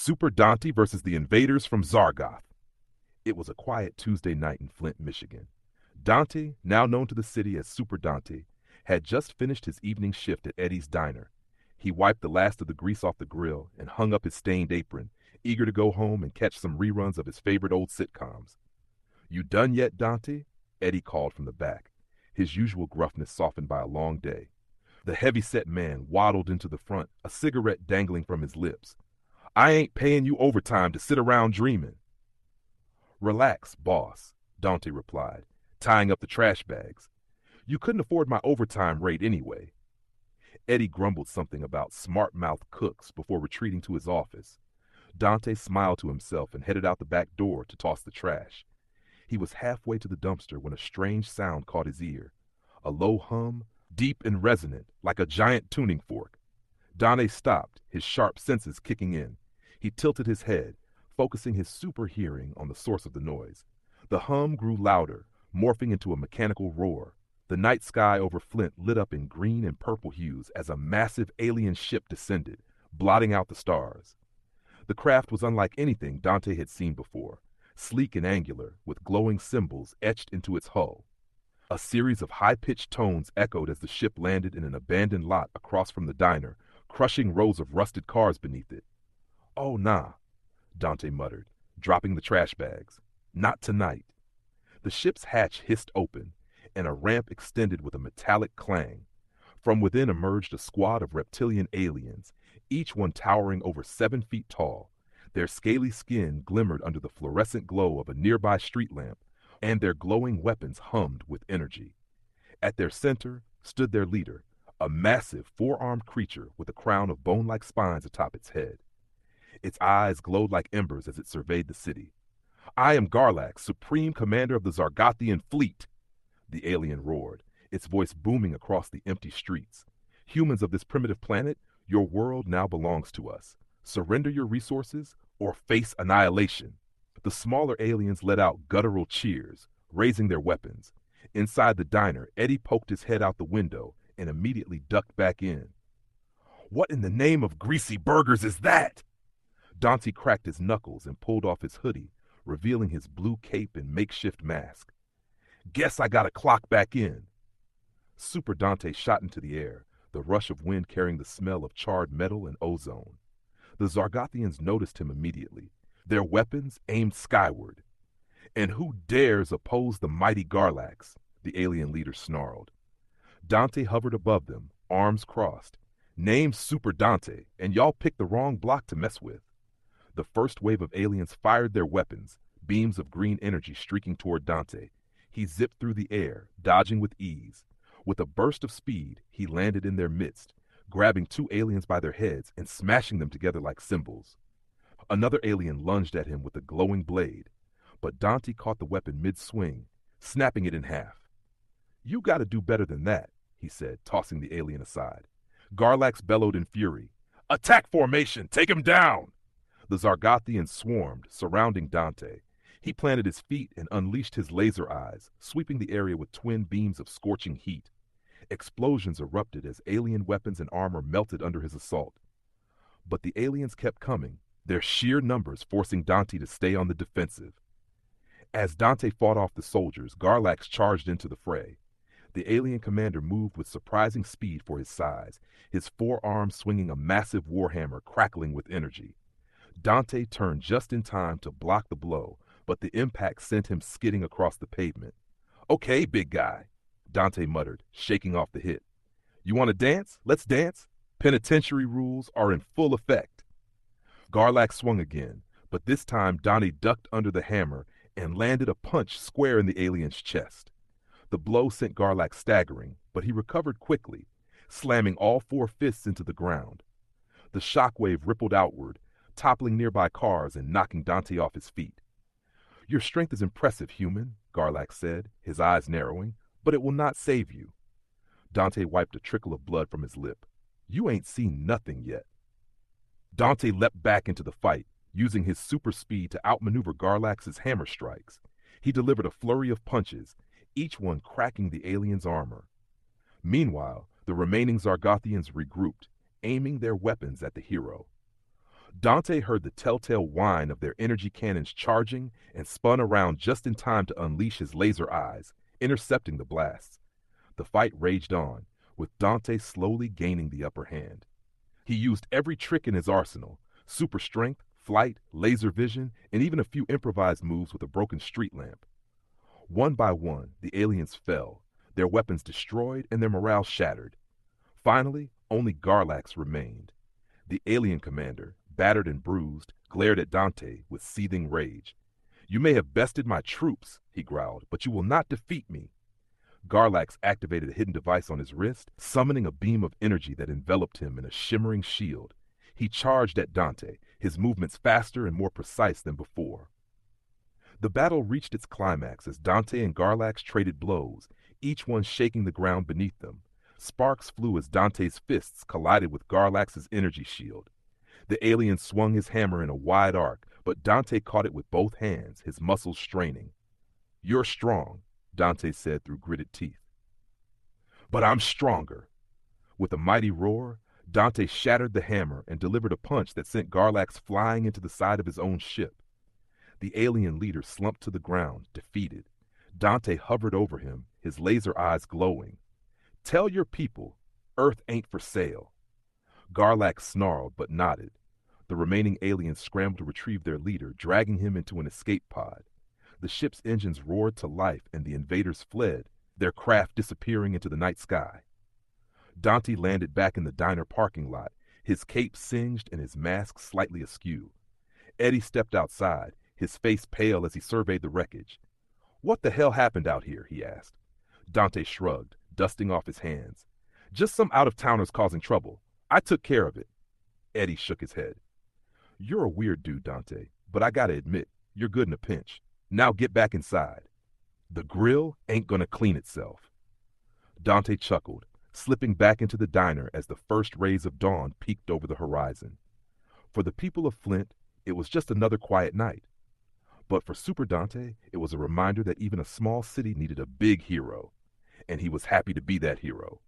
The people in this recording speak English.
Super Donta versus the invaders from Zargoth. It was a quiet Tuesday night in Flint, Michigan. Donta, now known to the city as Super Donta, had just finished his evening shift at Eddie's Diner. He wiped the last of the grease off the grill and hung up his stained apron, eager to go home and catch some reruns of his favorite old sitcoms. "You done yet, Donta?" Eddie called from the back, his usual gruffness softened by a long day. The heavy-set man waddled into the front, a cigarette dangling from his lips. "I ain't paying you overtime to sit around dreaming." "Relax, boss," Donta replied, tying up the trash bags. "You couldn't afford my overtime rate anyway." Eddie grumbled something about smart-mouthed cooks before retreating to his office. Donta smiled to himself and headed out the back door to toss the trash. He was halfway to the dumpster when a strange sound caught his ear. A low hum, deep and resonant, like a giant tuning fork. Donta stopped, his sharp senses kicking in. He tilted his head, focusing his super hearing on the source of the noise. The hum grew louder, morphing into a mechanical roar. The night sky over Flint lit up in green and purple hues as a massive alien ship descended, blotting out the stars. The craft was unlike anything Donta had seen before, sleek and angular, with glowing symbols etched into its hull. A series of high-pitched tones echoed as the ship landed in an abandoned lot across from the diner, crushing rows of rusted cars beneath it. "Oh, nah," Donta muttered, dropping the trash bags. "Not tonight." The ship's hatch hissed open, and a ramp extended with a metallic clang. From within emerged a squad of reptilian aliens, each one towering over 7 feet tall. Their scaly skin glimmered under the fluorescent glow of a nearby street lamp, and their glowing weapons hummed with energy. At their center stood their leader, a massive four-armed creature with a crown of bone-like spines atop its head. Its eyes glowed like embers as it surveyed the city. "I am Garlax, Supreme Commander of the Zargothian Fleet," the alien roared, its voice booming across the empty streets. "Humans of this primitive planet, your world now belongs to us. Surrender your resources or face annihilation." The smaller aliens let out guttural cheers, raising their weapons. Inside the diner, Eddie poked his head out the window and immediately ducked back in. "What in the name of greasy burgers is that?" Donta cracked his knuckles and pulled off his hoodie, revealing his blue cape and makeshift mask. "Guess I gotta clock back in." Super Donta shot into the air, the rush of wind carrying the smell of charred metal and ozone. The Zargothians noticed him immediately, their weapons aimed skyward. "And who dares oppose the mighty Garlax?" the alien leader snarled. Donta hovered above them, arms crossed. "Name's Super Donta, and y'all picked the wrong block to mess with." The first wave of aliens fired their weapons, beams of green energy streaking toward Donta. He zipped through the air, dodging with ease. With a burst of speed, he landed in their midst, grabbing 2 aliens by their heads and smashing them together like cymbals. Another alien lunged at him with a glowing blade, but Donta caught the weapon mid-swing, snapping it in half. "You gotta do better than that," he said, tossing the alien aside. Garlax bellowed in fury. "Attack formation! Take him down!" The Zargothians swarmed, surrounding Donta. He planted his feet and unleashed his laser eyes, sweeping the area with twin beams of scorching heat. Explosions erupted as alien weapons and armor melted under his assault. But the aliens kept coming, their sheer numbers forcing Donta to stay on the defensive. As Donta fought off the soldiers, Garlax charged into the fray. The alien commander moved with surprising speed for his size, his forearm swinging a massive warhammer crackling with energy. Donta turned just in time to block the blow, but the impact sent him skidding across the pavement. "Okay, big guy," Donta muttered, shaking off the hit. "You want to dance? Let's dance. Penitentiary rules are in full effect." Garlax swung again, but this time Donta ducked under the hammer and landed a punch square in the alien's chest. The blow sent Garlax staggering, but he recovered quickly, slamming all 4 fists into the ground. The shockwave rippled outward, toppling nearby cars and knocking Donta off his feet. "Your strength is impressive, human," Garlax said, his eyes narrowing, "but it will not save you." Donta wiped a trickle of blood from his lip. "You ain't seen nothing yet." Donta leapt back into the fight, using his super speed to outmaneuver Garlax's hammer strikes. He delivered a flurry of punches, each one cracking the alien's armor. Meanwhile, the remaining Zargothians regrouped, aiming their weapons at the hero. Dante heard the telltale whine of their energy cannons charging and spun around just in time to unleash his laser eyes, intercepting the blasts. The fight raged on, with Dante slowly gaining the upper hand. He used every trick in his arsenal: super strength, flight, laser vision, and even a few improvised moves with a broken street lamp. One by one, the aliens fell, their weapons destroyed and their morale shattered. Finally, only Garlax remained. The alien commander, battered and bruised, glared at Dante with seething rage. "You may have bested my troops," he growled, "but you will not defeat me." Garlax activated a hidden device on his wrist, summoning a beam of energy that enveloped him in a shimmering shield. He charged at Dante, his movements faster and more precise than before. The battle reached its climax as Dante and Garlax traded blows, each one shaking the ground beneath them. Sparks flew as Dante's fists collided with Garlax's energy shield. The alien swung his hammer in a wide arc, but Dante caught it with both hands, his muscles straining. "You're strong," Dante said through gritted teeth. "But I'm stronger." With a mighty roar, Dante shattered the hammer and delivered a punch that sent Garlax flying into the side of his own ship. The alien leader slumped to the ground, defeated. Dante hovered over him, his laser eyes glowing. "Tell your people, Earth ain't for sale." Garlax snarled but nodded. The remaining aliens scrambled to retrieve their leader, dragging him into an escape pod. The ship's engines roared to life and the invaders fled, their craft disappearing into the night sky. Dante landed back in the diner parking lot, his cape singed and his mask slightly askew. Eddie stepped outside, his face pale as he surveyed the wreckage. "What the hell happened out here?" he asked. Dante shrugged, dusting off his hands. "Just some out-of-towners causing trouble. I took care of it." Eddie shook his head. "You're a weird dude, Dante, but I gotta admit, you're good in a pinch. Now get back inside. The grill ain't gonna clean itself." Dante chuckled, slipping back into the diner as the first rays of dawn peeked over the horizon. For the people of Flint, it was just another quiet night. But for Super Dante, it was a reminder that even a small city needed a big hero, and he was happy to be that hero.